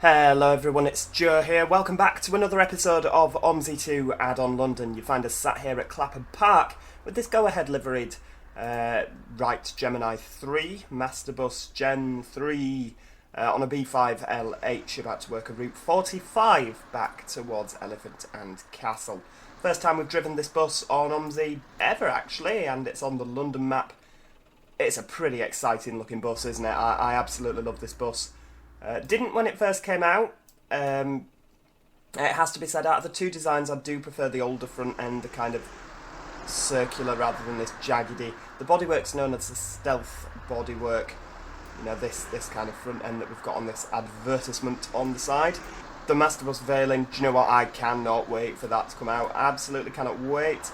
Hello everyone, it's Joe here. Welcome back to another episode of OMSI 2 Addon London. You find us sat here at Clapham Park with this go-ahead liveried Wright Gemini 3, Master Bus Gen 3 on a B5LH, about to work a route 45 back towards Elephant and Castle. First time we've driven this bus on OMSI ever actually, and it's on the London map. It's a pretty exciting looking bus, isn't it? I absolutely love this bus. Didn't when it first came out. It has to be said, out of the two designs, I do prefer the older front end, the kind of circular rather than this jaggedy. The bodywork's known as the stealth bodywork. You know, this kind of front end that we've got on this advertisement on the side. The Masterbus veiling, do you know what? I cannot wait for that to come out. Absolutely cannot wait.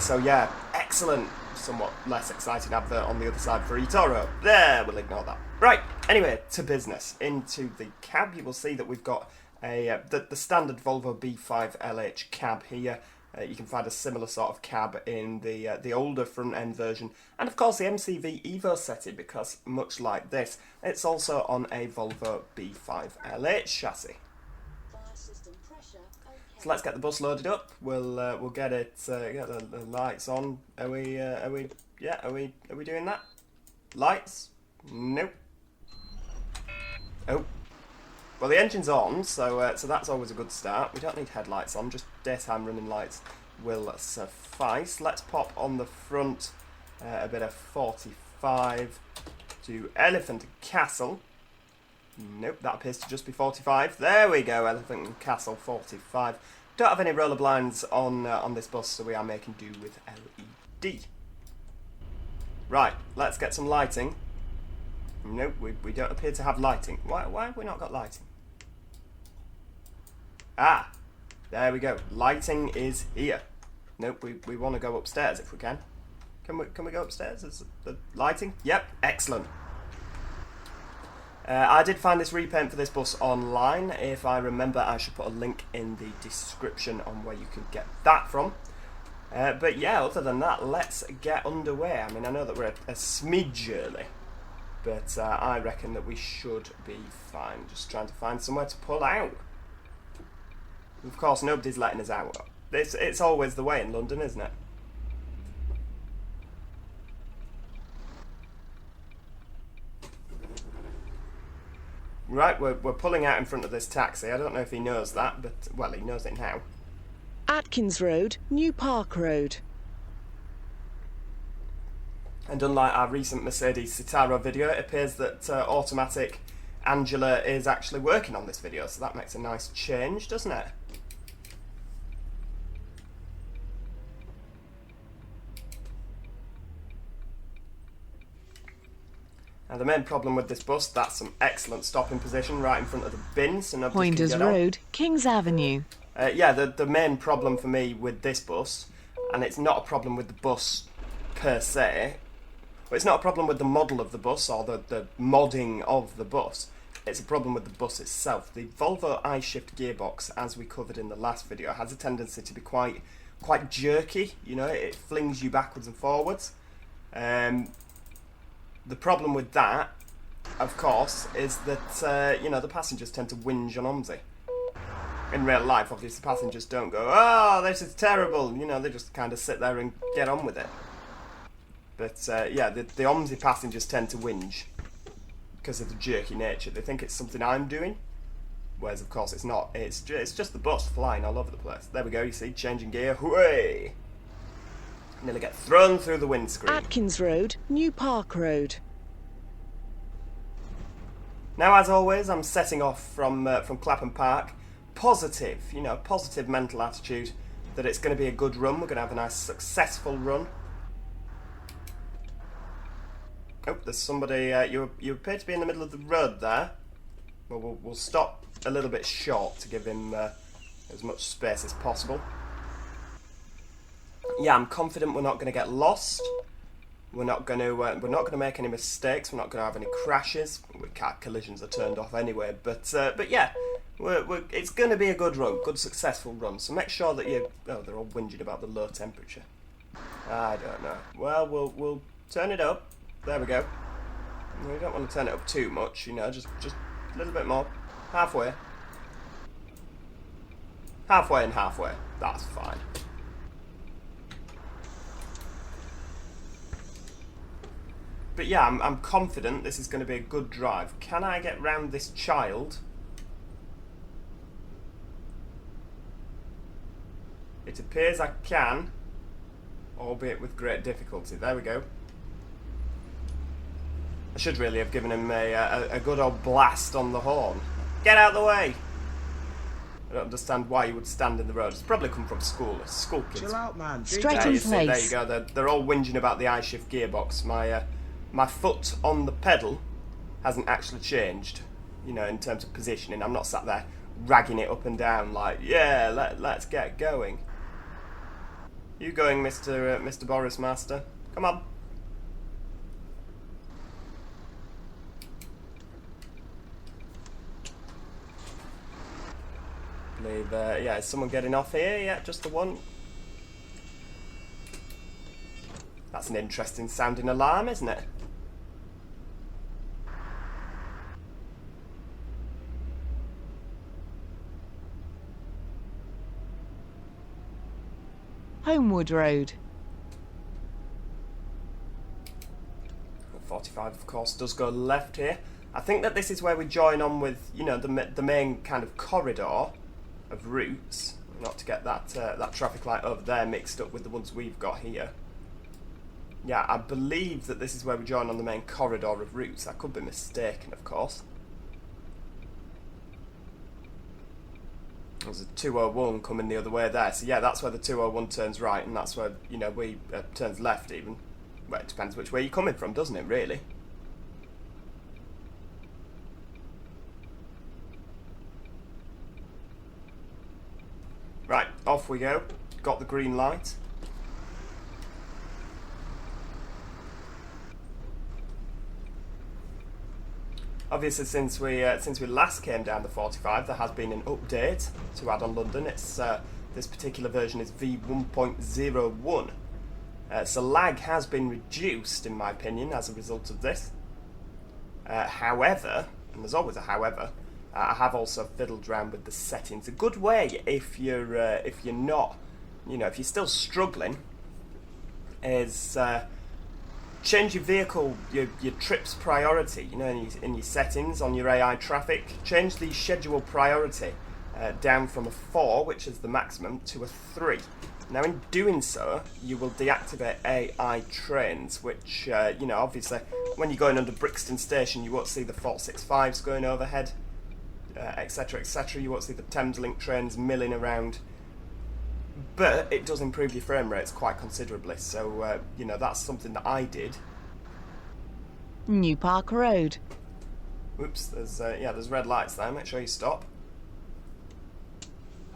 So yeah, excellent. Somewhat less exciting advert on the other side for eToro. There, we'll ignore that. Right, anyway, to business. Into the cab, you will see that we've got the standard Volvo B5LH cab here. You can find a similar sort of cab in the older front-end version. And of course the MCV Evo setting, because much like this, it's also on a Volvo B5LH chassis. So let's get the bus loaded up. We'll get it get the lights on. Are we doing that? Lights? Nope. Oh. Well, the engine's on, so that's always a good start. We don't need headlights on, just daytime running lights will suffice. Let's pop on the front a bit of 45 to Elephant and Castle. Nope, that appears to just be 45. There we go, Elephant and Castle 45. Don't have any roller blinds on this bus, so we are making do with LED. Right, let's get some lighting. Nope, we don't appear to have lighting. Why have we not got lighting? Ah, there we go. Lighting is here. Nope, we want to go upstairs if we can. Can we go upstairs? Is the lighting? Yep, excellent. I did find this repaint for this bus online. If I remember, I should put a link in the description on where you can get that from. But yeah, other than that, let's get underway. I mean, I know that we're a smidge early, but I reckon that we should be fine. Just trying to find somewhere to pull out. Of course, nobody's letting us out. It's always the way in London, isn't it? Right, we're pulling out in front of this taxi. I don't know if he knows that, but, well, he knows it now. Atkins Road, New Park Road. And unlike our recent Mercedes Citaro video, it appears that automatic Angela is actually working on this video, so that makes a nice change, doesn't it? Now the main problem with this bus, that's some excellent stopping position right in front of the bin, so nobody Poinders can get Road, Kings Avenue. Yeah, the main problem for me with this bus, and it's not a problem with the bus per se, well, it's not a problem with the model of the bus or the modding of the bus, it's a problem with the bus itself. The Volvo I-Shift gearbox, as we covered in the last video, has a tendency to be quite jerky, you know, it flings you backwards and forwards. The problem with that, of course, is that, you know, the passengers tend to whinge on OMSI. In real life, obviously, passengers don't go, oh, this is terrible, you know, they just kind of sit there and get on with it. But, yeah, the OMSI passengers tend to whinge because of the jerky nature. They think it's something I'm doing, whereas, of course, it's not. It's just the bus flying all over the place. There we go, you see, changing gear, hooray! Nearly get thrown through the windscreen. Atkins Road, New Park Road. Now, as always, I'm setting off from Clapham Park. Positive, you know, positive mental attitude that it's going to be a good run. We're going to have a nice, successful run. Oh, there's somebody. You appear to be in the middle of the road there. Well, we'll stop a little bit short to give him as much space as possible. Yeah, I'm confident we're not going to get lost. We're not going to make any mistakes. We're not going to have any crashes. Collisions are turned off anyway. But yeah, it's going to be a good run, good successful run. So make sure that you. Oh, they're all whinging about the low temperature. I don't know. Well, we'll turn it up. There we go. We don't want to turn it up too much, you know, just a little bit more. Halfway. Halfway and halfway. That's fine. But yeah, I'm confident this is going to be a good drive. Can I get round this child? It appears I can, albeit with great difficulty. There we go. I should really have given him a good old blast on the horn. Get out of the way! I don't understand why you would stand in the road. It's probably come from school. It's school kids. Chill out, man. Straight There in you see, there you place. go. They're all whinging about the iShift gearbox. My foot on the pedal hasn't actually changed, you know, in terms of positioning. I'm not sat there ragging it up and down like, yeah, let's get going. You going, Mr. Boris Master? Come on. Believe, yeah, is someone getting off here? Yeah, just the one. That's an interesting sounding alarm, isn't it? Homewood Road. 45, of course, does go left here. I think that this is where we join on with, you know, the main kind of corridor of routes. Not to get that traffic light over there mixed up with the ones we've got here. Yeah, I believe that this is where we join on the main corridor of routes. I could be mistaken, of course. There's a 201 coming the other way there. So yeah, that's where the 201 turns right, and that's where, you know, we turns left even. Well, it depends which way you're coming from, doesn't it, really? Right, off we go. Got the green light. Obviously, since we last came down the 45, there has been an update to Addon London. It's this particular version is V1.01. So lag has been reduced, in my opinion, as a result of this. However, and there's always a however, I have also fiddled around with the settings. A good way if you're not, you know, if you're still struggling, is change your vehicle, your trip's priority, you know, in your settings on your AI traffic. Change the schedule priority down from a 4, which is the maximum, to a 3. Now, in doing so, you will deactivate AI trains, which, you know, obviously, when you're going under Brixton Station, you won't see the 465s going overhead, etc., etc. You won't see the Thameslink trains milling around. But it does improve your frame rates quite considerably, so, you know, that's something that I did. New Park Road. Oops, there's red lights there, make sure you stop.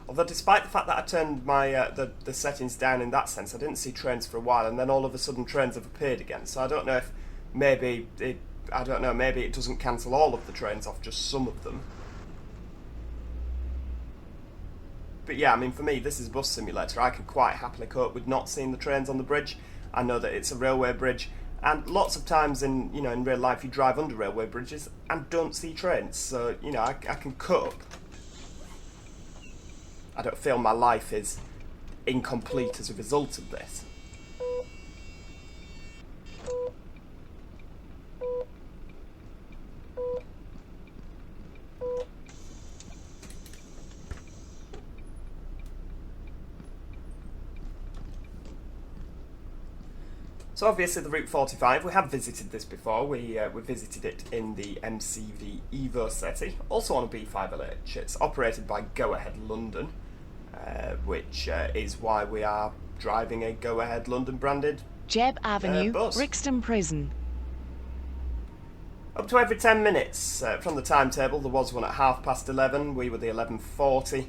Although despite the fact that I turned my the settings down in that sense, I didn't see trains for a while, and then all of a sudden trains have appeared again, so I don't know if maybe it doesn't cancel all of the trains off, just some of them. But yeah, I mean, for me, this is a bus simulator. I can quite happily cope with not seeing the trains on the bridge. I know that it's a railway bridge, and lots of times in real life you drive under railway bridges and don't see trains. So, you know, I can cope. I don't feel my life is incomplete as a result of this. So obviously the Route 45, we have visited this before. We visited it in the MCV Evo SETI, also on a B5LH. It's operated by Go Ahead London, which is why we are driving a Go Ahead London branded Jeb Avenue, bus. Brixton Prison. Up to every 10 minutes. From the timetable, there was one at 11:30. We were the 11:40.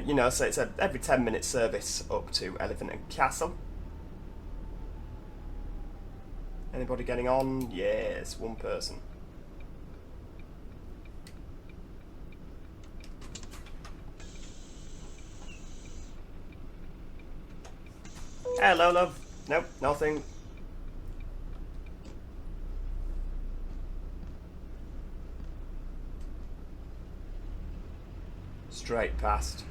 You know, so it's every 10-minute service up to Elephant and Castle. Anybody getting on? Yes, one person. Hello, love. Nope, nothing. Straight past.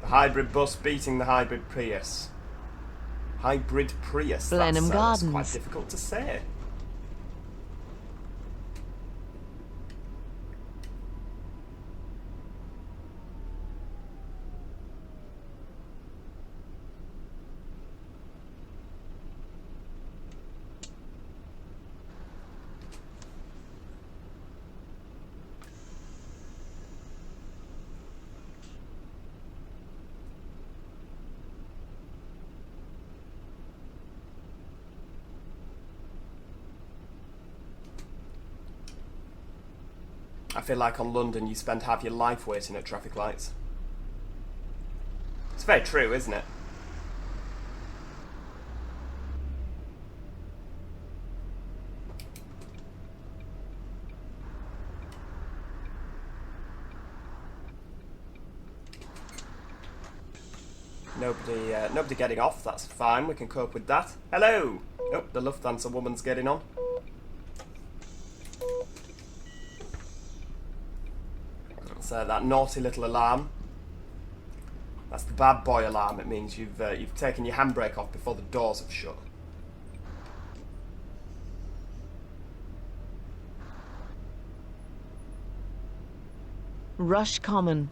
The hybrid bus beating the hybrid Prius. Hybrid Prius. Blenheim That's quite Gardens. difficult to say. I feel like on London you spend half your life waiting at traffic lights. It's very true, isn't it? Nobody getting off, that's fine, we can cope with that. Hello! Oh, the Lufthansa woman's getting on. That's that naughty little alarm. That's the bad boy alarm. It means you've taken your handbrake off before the doors have shut. Rush Common.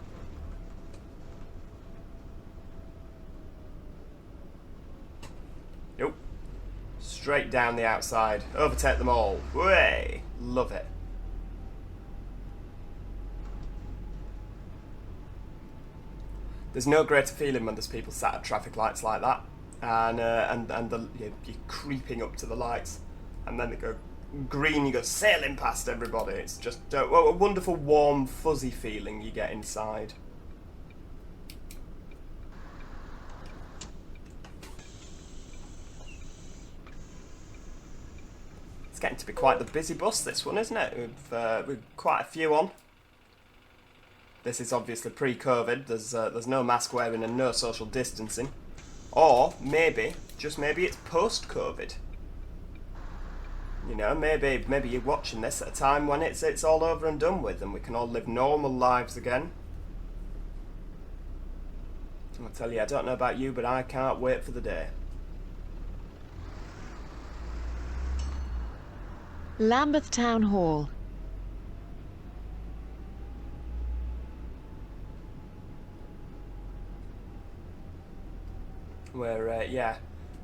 Nope. Straight down the outside. Overtake them all. Way! Love it. There's no greater feeling when there's people sat at traffic lights like that, and you're creeping up to the lights, and then they go green, you go sailing past everybody. It's just a wonderful, warm, fuzzy feeling you get inside. It's getting to be quite the busy bus, this one, isn't it? We've quite a few on. This is obviously pre-COVID. There's no mask wearing and no social distancing, or maybe, just maybe, it's post-COVID. You know, maybe you're watching this at a time when it's all over and done with, and we can all live normal lives again. I'll tell you, I don't know about you, but I can't wait for the day. Lambeth Town Hall. Where, yeah,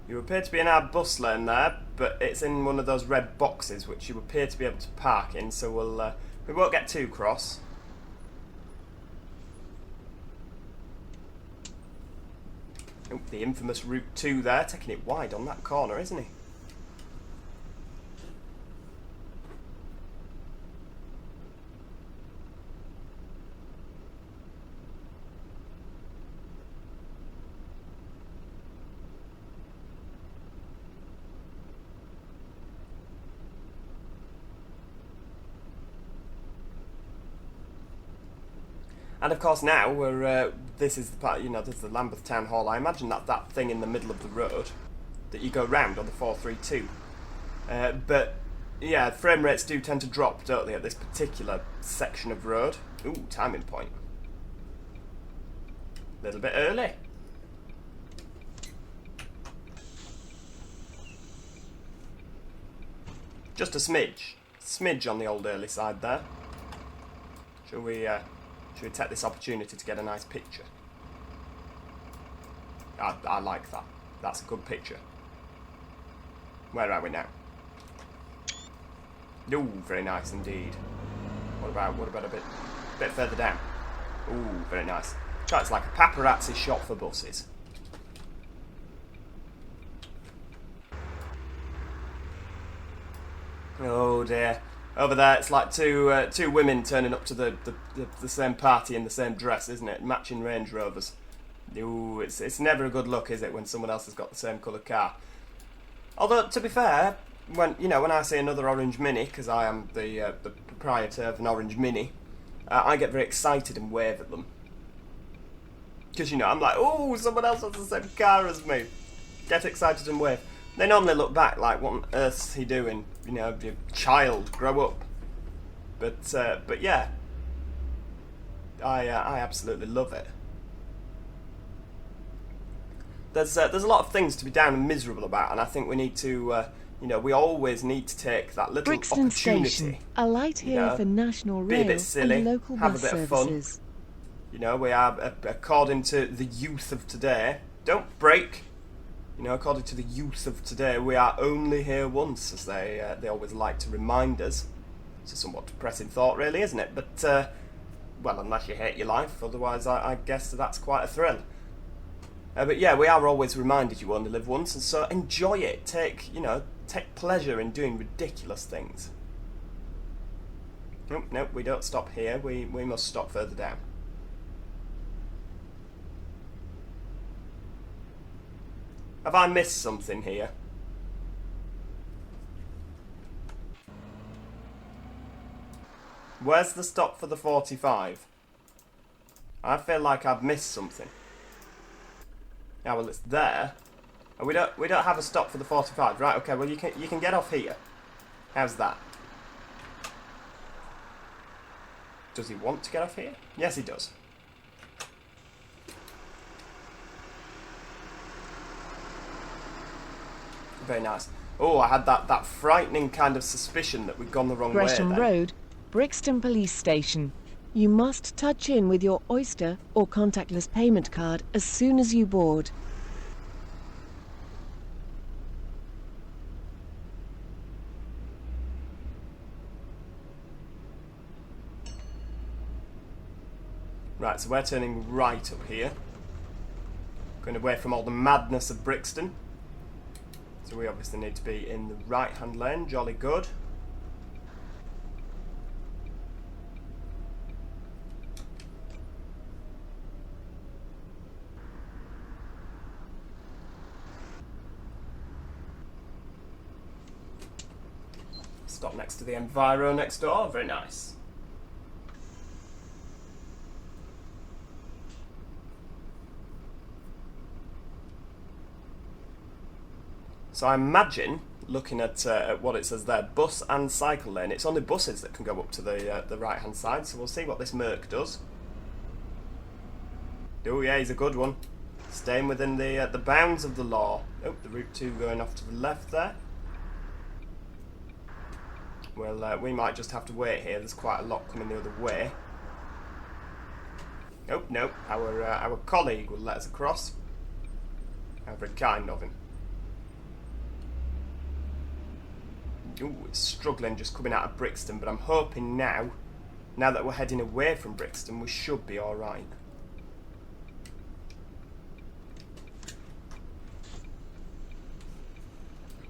you appear to be in our bus lane there, but it's in one of those red boxes which you appear to be able to park in, so we won't get too cross. Oh, the infamous Route 2 there, taking it wide on that corner, isn't he? And of course now this is the part, you know, this is the Lambeth Town Hall. I imagine that thing in the middle of the road that you go round on the 432. But yeah, frame rates do tend to drop, don't they, at this particular section of road. Ooh, timing point. A little bit early. Just a smidge on the old early side there. Shall we take this opportunity to get a nice picture? I like that. That's a good picture. Where are we now? Ooh, very nice indeed. What about a bit further down? Ooh, very nice. It's like a paparazzi shot for buses. Oh dear. Over there, it's like two women turning up to the same party in the same dress, isn't it? Matching Range Rovers. Ooh, it's never a good look, is it, when someone else has got the same colour car? Although, to be fair, when I see another orange Mini, because I am the proprietor of an orange Mini, I get very excited and wave at them. Because, I'm like, oh, someone else has the same car as me. Get excited and wave. They normally look back like, what on earth's he doing? Your child, grow up. But yeah. I absolutely love it. There's a lot of things to be down and miserable about, and I think we need to, we always need to take that little Brixton opportunity. Station. Alight here for National Be a Rail bit silly, and local have bus a bit of fun. services. We are, according to the youth of today, don't break. According to the youth of today, we are only here once, as they always like to remind us. It's a somewhat depressing thought, really, isn't it? But, well, unless you hate your life, otherwise I guess that's quite a thrill. But yeah, we are always reminded you only live once, and so enjoy it. Take pleasure in doing ridiculous things. Nope, we don't stop here. We must stop further down. Have I missed something here? Where's the stop for the 45? I feel like I've missed something. Yeah, well, it's there. And we don't have a stop for the 45, right? Okay, well you can get off here. How's that? Does he want to get off here? Yes, he does. Very nice. Oh, I had that frightening kind of suspicion that we'd gone the wrong way Gresham then. Road, Brixton Police Station. You must touch in with your Oyster or contactless payment card as soon as you board. Right, so we're turning right up here. Going away from all the madness of Brixton. So we obviously need to be in the right-hand lane, jolly good. Stop next to the Enviro next door, very nice. So I imagine, looking at what it says there, bus and cycle lane, it's only buses that can go up to the right-hand side, so we'll see what this Merc does. Oh yeah, he's a good one. Staying within the bounds of the law. Oh, the Route 2 going off to the left there. Well, we might just have to wait here. There's quite a lot coming the other way. Oh, no, our colleague will let us across. How very kind of him. Ooh, it's struggling just coming out of Brixton, but I'm hoping now that we're heading away from Brixton, we should be alright.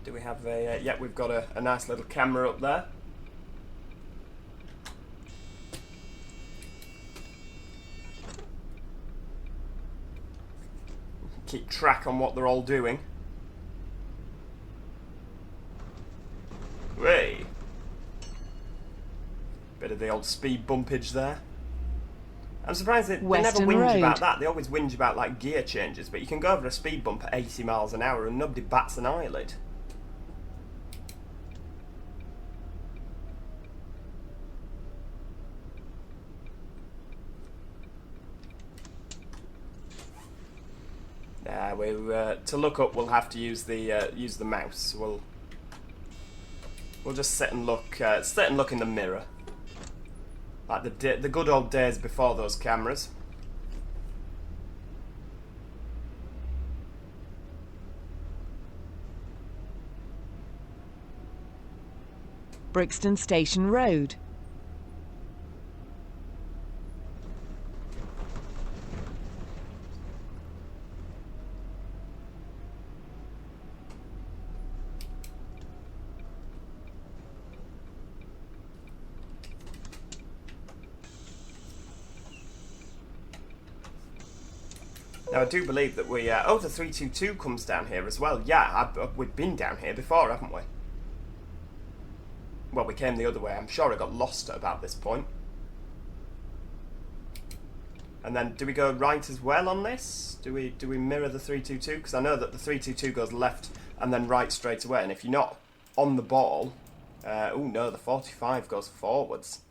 Do we have a... yeah, we've got a nice little camera up there. Keep track on what they're all doing. Hey! Bit of the old speed bumpage there. I'm surprised they never Western whinge Road. about that. They always whinge about like gear changes, but you can go over a speed bump at 80 miles an hour and nobody bats an eyelid. To look up, we'll have to use the mouse. We'll just sit and look in the mirror, like the good old days before those cameras. Brixton Station Road. Now I do believe that we... oh, the 322 comes down here as well. Yeah, we've been down here before, haven't we? Well, we came the other way. I'm sure I got lost at about this point. And then, do we go right as well on this? Do we mirror the 322? Because I know that the 322 goes left and then right straight away. And if you're not on the ball... oh no, the 45 goes forwards.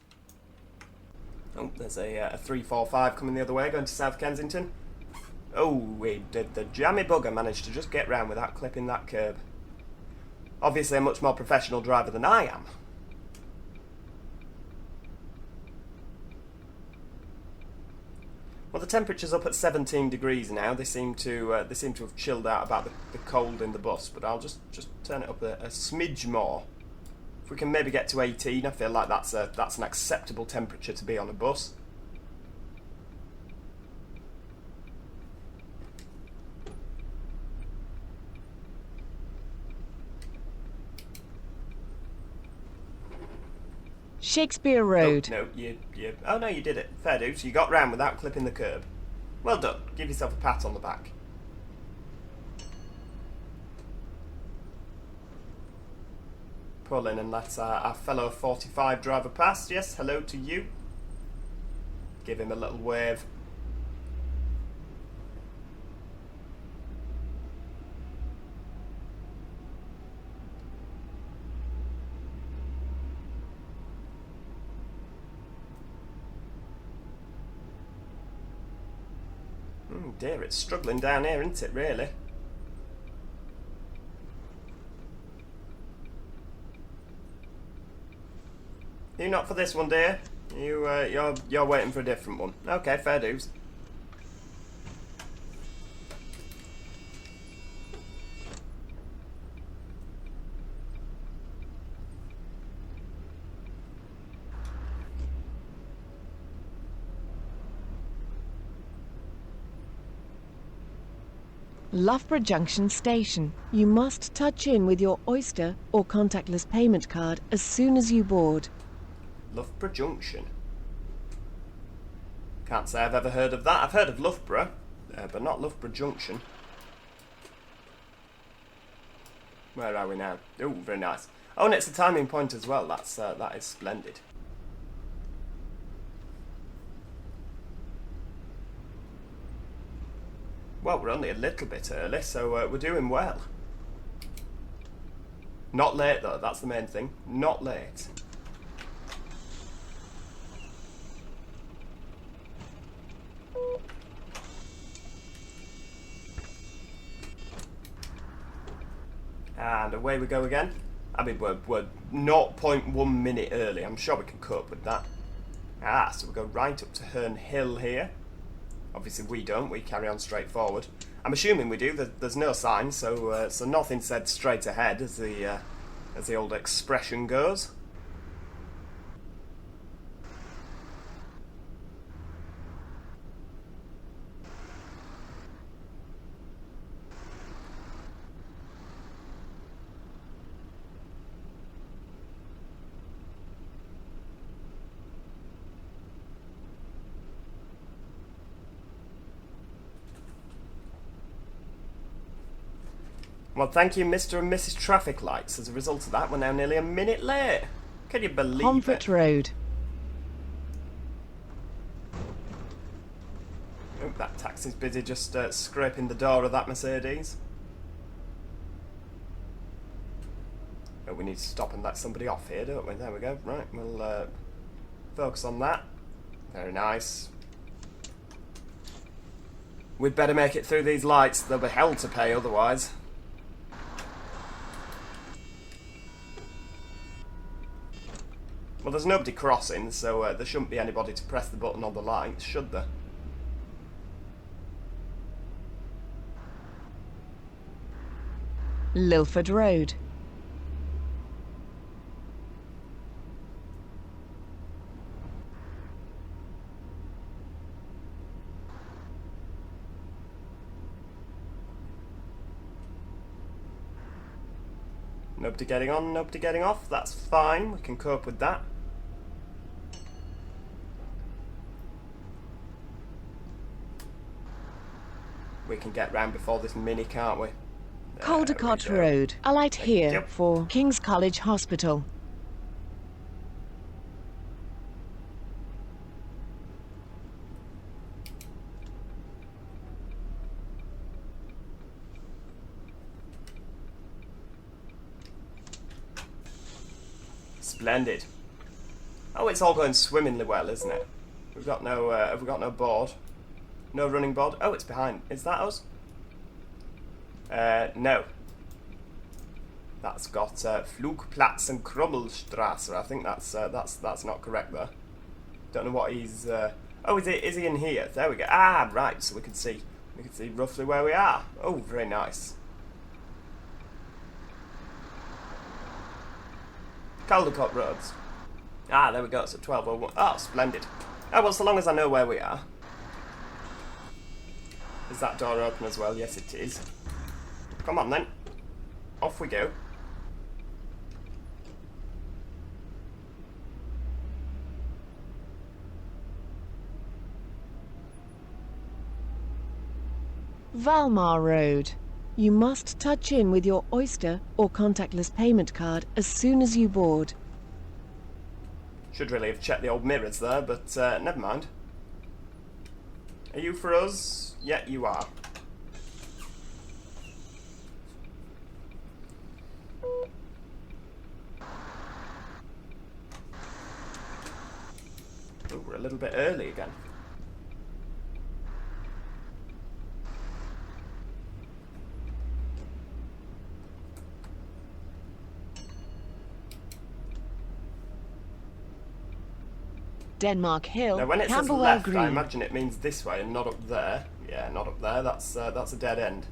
Oh, there's a 345 coming the other way, going to South Kensington. Oh, the jammy bugger managed to just get round without clipping that curb. Obviously a much more professional driver than I am. Well, the temperature's up at 17 degrees now. They seem to have chilled out about the cold in the bus, but I'll just turn it up a smidge more. If we can maybe get to 18, I feel like that's an acceptable temperature to be on a bus. Shakespeare Road. Oh, no, oh no, you did it. Fair dues. You got round without clipping the curb. Well done. Give yourself a pat on the back. Pull in and let our fellow 45 driver pass. Yes, hello to you. Give him a little wave. Oh dear, it's struggling down here, isn't it, really? You not for this one, dear? You're waiting for a different one. Okay, fair dues. Loughborough Junction Station. You must touch in with your Oyster or contactless payment card as soon as you board. Loughborough Junction. Can't say I've ever heard of that. I've heard of Loughborough, but not Loughborough Junction. Where are we now? Oh, very nice. Oh, and it's a timing point as well. That is splendid. Well, we're only a little bit early, so we're doing well. Not late, though, that's the main thing. Not late. And away we go again. I mean, we're 0.1 minute early. I'm sure we can cope with that. Ah, so we go right up to Herne Hill here. Obviously we don't, we carry on straight forward. I'm assuming we do, there's no sign, so nothing said straight ahead, as the old expression goes. Well, thank you, Mr. and Mrs. Traffic Lights. As a result of that, we're now nearly a minute late. Can you believe Pomfret it? Road. Oh, that taxi's busy just scraping the door of that Mercedes. Oh, we need to stop and let somebody off here, don't we? There we go. Right, we'll focus on that. Very nice. We'd better make it through these lights. There'll be hell to pay otherwise. Well, there's nobody crossing, so there shouldn't be anybody to press the button on the lights, should there? Lilford Road. Nobody getting on, nobody getting off. That's fine, we can cope with that. We can get round before this mini, can't we? Caldecott Road. Alight here Yep. for King's College Hospital. Splendid. Oh, it's all going swimmingly well, isn't it? We've got no, have we got no board? No running board? Oh, it's behind. Is that us? No. That's got Flugplatz and Krummelstrasse. I think that's not correct though. Don't know what he's. Oh, is he in here? There we go. Ah, right. So we can see roughly where we are. Oh, very nice. Caldecott Roads. Ah, there we go. So 12:01. Oh, splendid. Oh well, so long as I know where we are. Is that door open as well? Yes, it is. Come on then. Off we go. Valmar Road. You must touch in with your Oyster or contactless payment card as soon as you board. Should really have checked the old mirrors there, but never mind. Are you for us? Yeah, you are. Oh, we're a little bit early again. Denmark Hill, Now, when it says Camberwell left, Green. I imagine it means this way and not up there. Yeah, not up there. That's a dead end.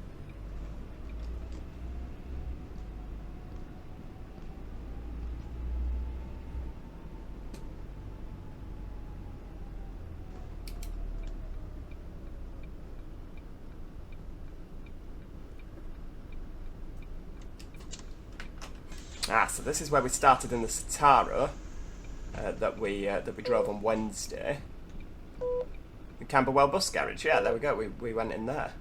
Ah, so this is where we started in the Sataro that we drove on Wednesday. The Camberwell bus garage, yeah, there we go. We went in there.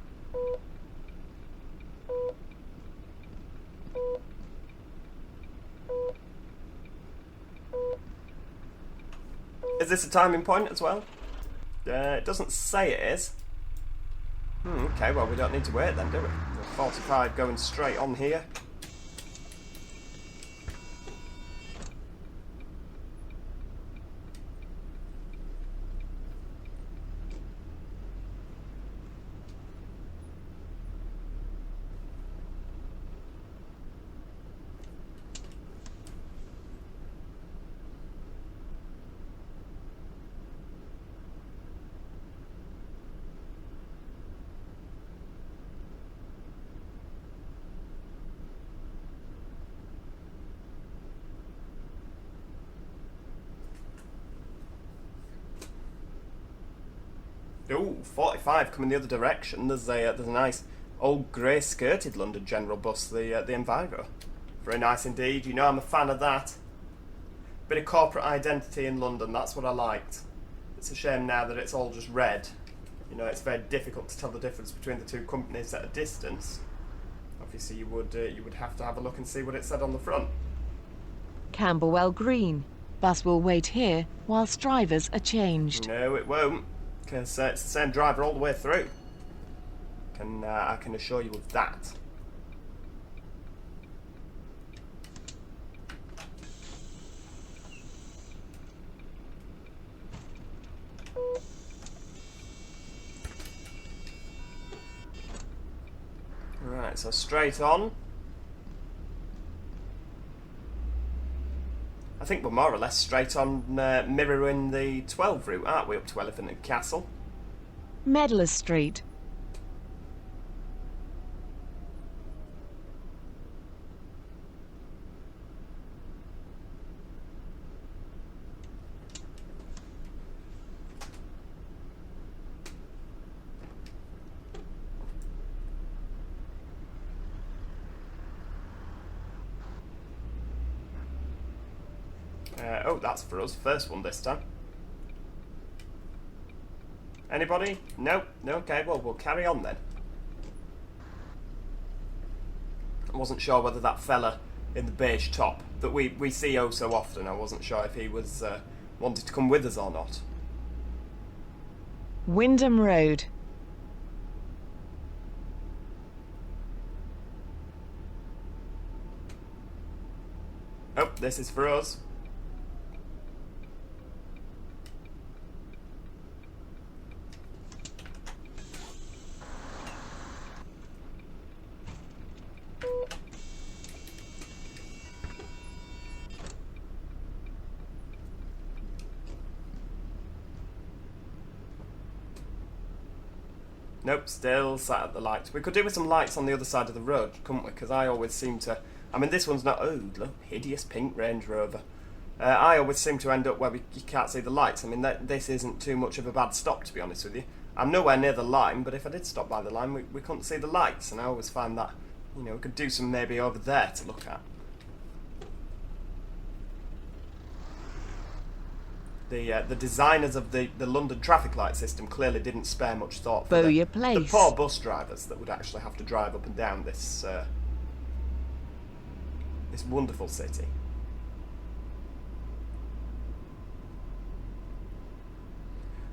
Is this a timing point as well? It doesn't say it is. Okay, well we don't need to wait then, do we? We're 45 going straight on here. Ooh, 45 coming the other direction. There's a nice old grey skirted London General bus, the Envigo. Very nice indeed. You know I'm a fan of that. Bit of corporate identity in London. That's what I liked. It's a shame now that it's all just red. You know, it's very difficult to tell the difference between the two companies at a distance. Obviously, you would have to have a look and see what it said on the front. Camberwell Green. Bus will wait here whilst drivers are changed. No, it won't. Because it's the same driver all the way through. I can assure you of that. Right, so straight on. I think we're more or less straight on mirroring the 12 route, aren't we, up to Elephant and Castle? Medlar Street. Oh, that's for us. First one this time. Anybody? No? No? Okay, well, we'll carry on then. I wasn't sure whether that fella in the beige top that we see oh so often, I wasn't sure if he was wanted to come with us or not. Wyndham Road. Oh, this is for us. Nope, still sat at the lights. We could do with some lights on the other side of the road, couldn't we? Because I always seem to... I mean, this one's not... Oh, look, hideous pink Range Rover. I always seem to end up where you can't see the lights. I mean, this isn't too much of a bad stop, to be honest with you. I'm nowhere near the line, but if I did stop by the line, we couldn't see the lights. And I always find that, you know, we could do some maybe over there to look at. The designers of the London traffic light system clearly didn't spare much thought for the poor bus drivers that would actually have to drive up and down this this wonderful city.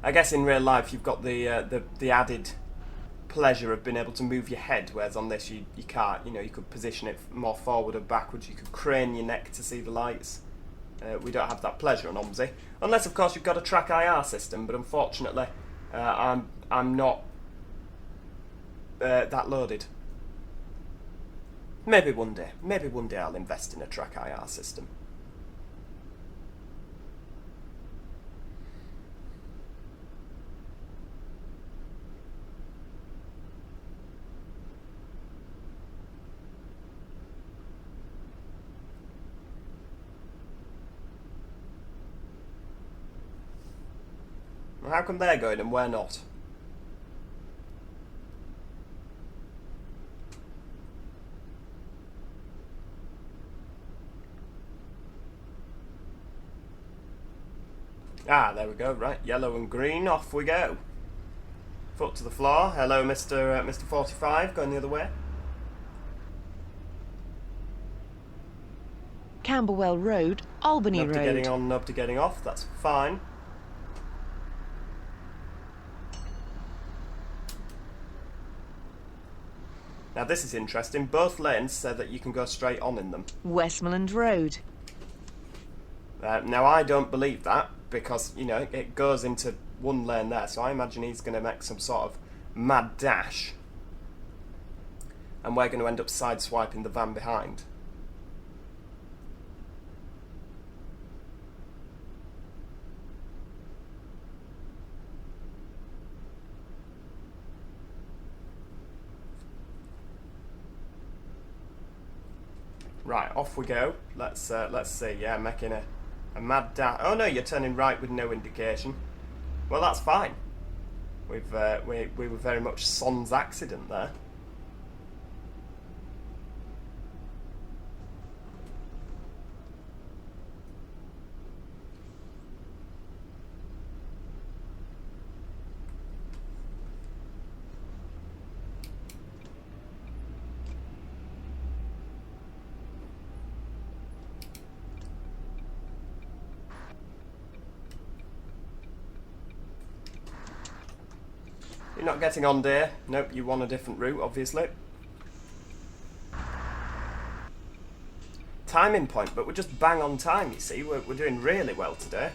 I guess in real life you've got the added pleasure of being able to move your head, whereas on this you can't. You know, you could position it more forward or backwards. You could crane your neck to see the lights. We don't have that pleasure on OMSI, unless of course you've got a track IR system. But unfortunately, I'm not that loaded. Maybe one day I'll invest in a track IR system. How come they're going and we're not? Ah, there we go. Right, yellow and green. Off we go. Foot to the floor. Hello, Mr. 45. Going the other way. Camberwell Road, Albany Road. Nobody getting on, nobody getting off. That's fine. Now this is interesting. Both lanes say that you can go straight on in them. Westmoreland Road. Now I don't believe that, because, you know, it goes into one lane there, so I imagine he's going to make some sort of mad dash. And we're going to end up sideswiping the van behind. Right, off we go. Let's see. Yeah, making a mad dash. Oh no, you're turning right with no indication. Well, that's fine. We were very much sans accident there. You're not getting on, dear. Nope, you want a different route, obviously. Timing point, but we're just bang on time, you see. We're doing really well today.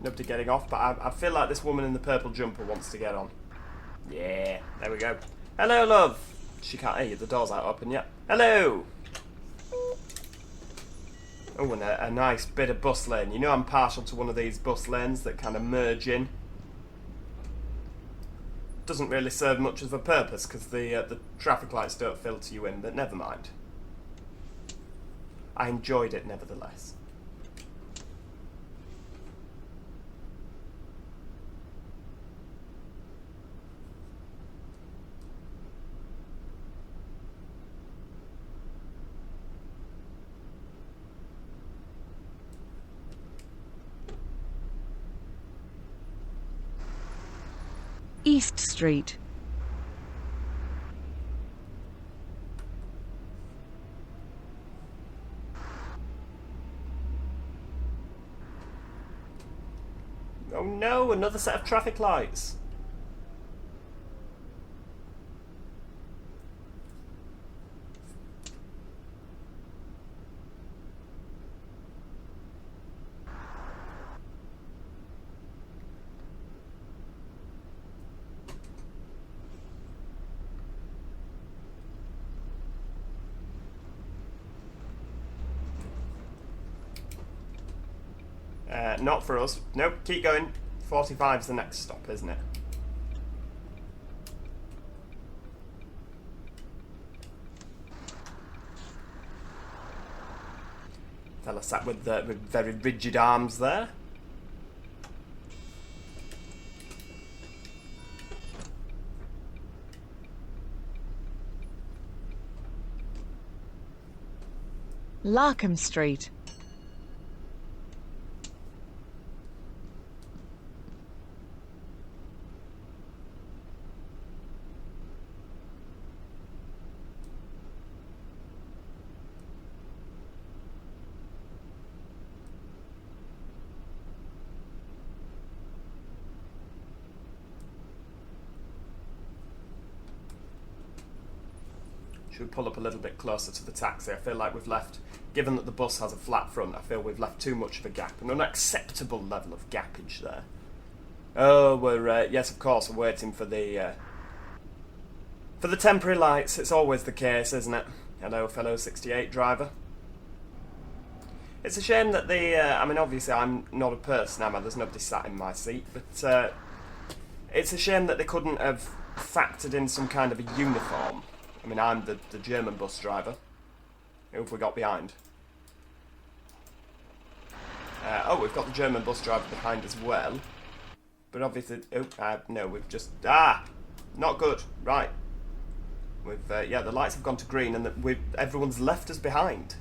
Nobody getting off, but I feel like this woman in the purple jumper wants to get on. Yeah, there we go. Hello, love. She can't hear you, the door's not open yet. Hello. Oh, and a nice bit of bus lane. You know I'm partial to one of these bus lanes that kind of merge in. Doesn't really serve much of a purpose because the traffic lights don't filter you in, but never mind. I enjoyed it nevertheless. East Street. Oh no, another set of traffic lights. Not for us. Nope, keep going. 45's the next stop, isn't it? Fella sat with very rigid arms there. Larkham Street. Should we pull up a little bit closer to the taxi? I feel like we've left, given that the bus has a flat front, I feel we've left too much of a gap, an unacceptable level of gappage there. Oh, we're, yes, of course, we're waiting for the temporary lights. It's always the case, isn't it? Hello, fellow 68 driver. It's a shame that I mean, obviously I'm not a person, am I? There's nobody sat in my seat, but it's a shame that they couldn't have factored in some kind of a uniform. I mean, I'm the German bus driver. Who have we got behind? Oh, we've got the German bus driver behind as well. But obviously... Oh, no, we've just... Ah! Not good. Right. We've... yeah, the lights have gone to green and everyone's left us behind.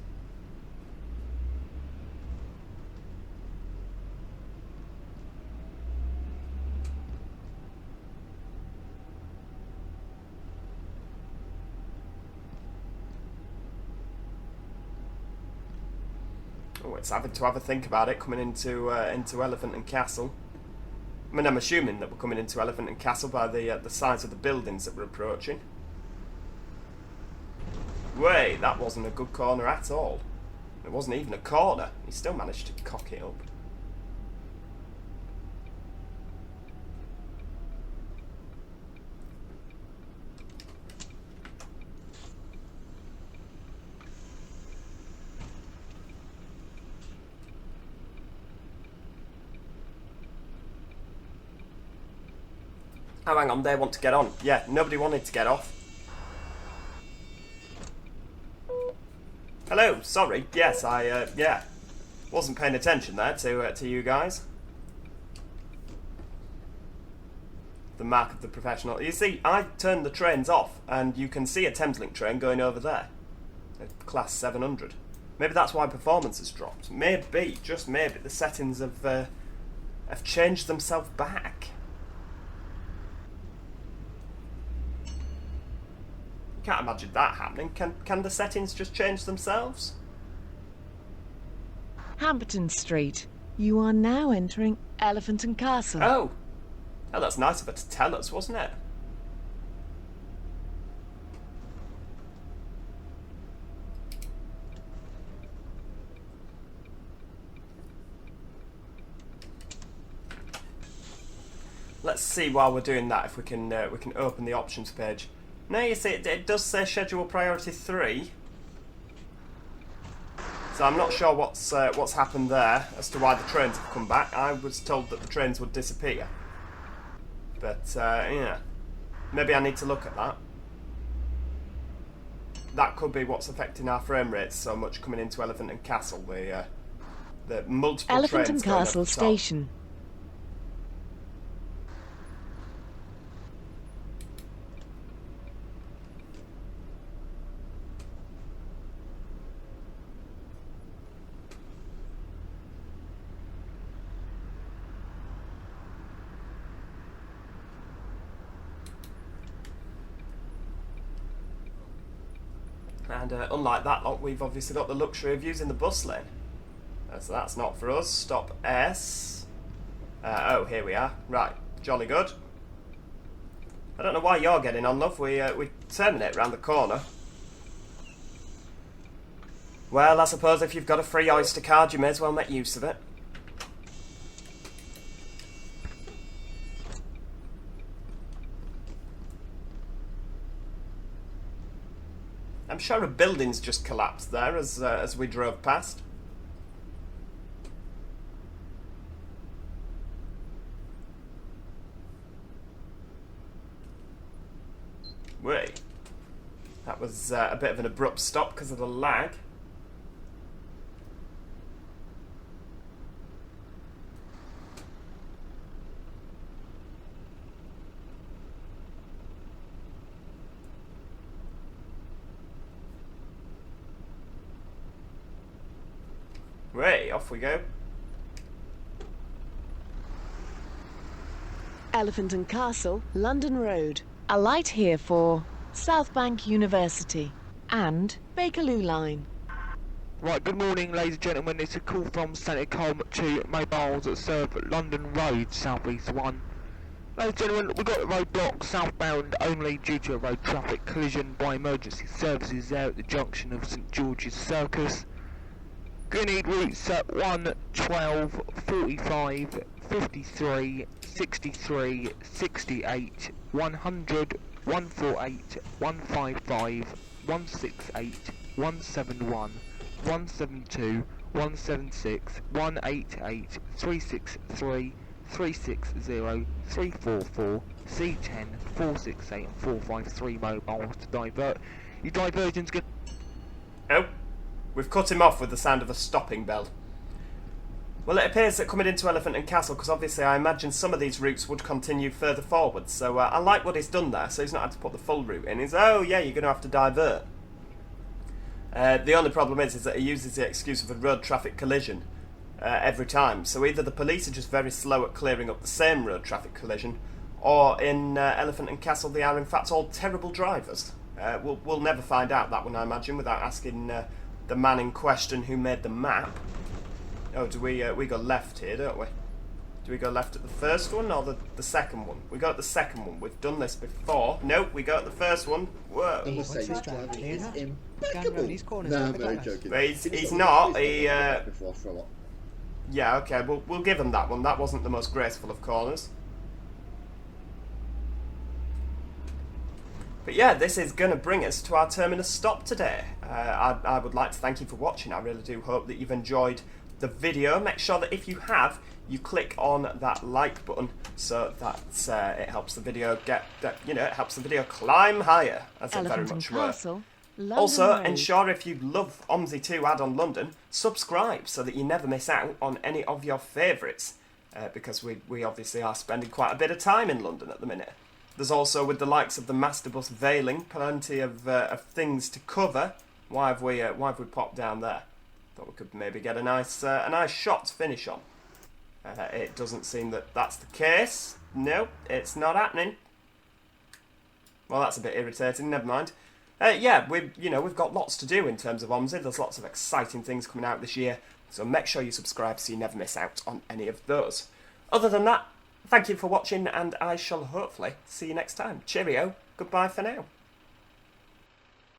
Oh, it's having to have a think about it coming into Elephant and Castle. I mean, I'm assuming that we're coming into Elephant and Castle by the size of the buildings that we're approaching. Wait, that wasn't a good corner at all. It wasn't even a corner. He still managed to cock it up. Oh, hang on, they want to get on. Yeah, nobody wanted to get off. Hello, sorry. Yes, yeah. Wasn't paying attention there to you guys. The mark of the professional. You see, I turned the trains off, and you can see a Thameslink train going over there. A class 700. Maybe that's why performance has dropped. Maybe, just maybe, the settings have changed themselves back. Can't imagine that happening. Can the settings just change themselves? Hampton Street. You are now entering Elephant and Castle. Oh, that's nice of her to tell us, wasn't it? Let's see while we're doing that if we can open the options page. No, you see, it does say schedule priority 3. So I'm not sure what's happened there as to why the trains have come back. I was told that the trains would disappear. But, yeah. Maybe I need to look at that. That could be what's affecting our frame rates so much coming into Elephant and Castle. The multiple Elephant trains and going Castle up the top. Station. And unlike that lot, we've obviously got the luxury of using the bus lane. So that's not for us. Stop S. Oh, here we are. Right, jolly good. I don't know why you're getting on, love. We terminate round the corner. Well, I suppose if you've got a free Oyster card, you may as well make use of it. I'm sure a building's just collapsed there as we drove past. Wait. That was a bit of an abrupt stop because of the lag. Right, off we go. Elephant and Castle, London Road. Alight here for South Bank University and Bakerloo Line. Right, good morning ladies and gentlemen, it's a call from Centrecom to mobiles that serve London Road, South East 1. Ladies and gentlemen, we've got the roadblock southbound only due to a road traffic collision by emergency services there at the junction of St George's Circus. Going to need routes at 1, 12, 45, 53, 63, 68, 100, 148, 155, 168, 171, 172, 176, 188, 363, 360, 344, C10, 468 and 453 mobiles to divert. Your diversion's good. Oh, we've cut him off with the sound of a stopping bell. Well, it appears that coming into Elephant and Castle, because obviously I imagine some of these routes would continue further forward, so I like what he's done there, so he's not had to put the full route in. He's, oh yeah, you're going to have to divert. The only problem is that he uses the excuse of a road traffic collision every time, so either the police are just very slow at clearing up the same road traffic collision, or in Elephant and Castle they are in fact all terrible drivers. We'll never find out that one, I imagine, without asking the man in question who made the map. Oh, do we go left here, don't we? Do we go left at the first one or the second one? We go at the second one. We've done this before. Nope, we go at the first one. Whoa. I must say, this driving is Going impeccable. round these corners No, with I'm the very glass. joking. But he's not. He, Before for a lot. yeah, okay, we'll give him that one. That wasn't the most graceful of corners. But yeah, this is going to bring us to our terminus stop today. I would like to thank you for watching. I really do hope that you've enjoyed the video. Make sure that if you have, you click on that like button so that it helps the video it helps the video climb higher, as it very Elephant and much were. Castle, London Also, Road. ensure if you love OMSI 2 Addon London, subscribe so that you never miss out on any of your favourites, because we obviously are spending quite a bit of time in London at the minute. There's also, with the likes of the master bus veiling, plenty of things to cover. Why have we popped down there? Thought we could maybe get a nice shot to finish on. It doesn't seem that that's the case. No, it's not happening. Well, that's a bit irritating. Never mind. Yeah, we've got lots to do in terms of OMSI. There's lots of exciting things coming out this year, so make sure you subscribe so you never miss out on any of those. Other than that, thank you for watching, and I shall hopefully see you next time. Cheerio. Goodbye for now.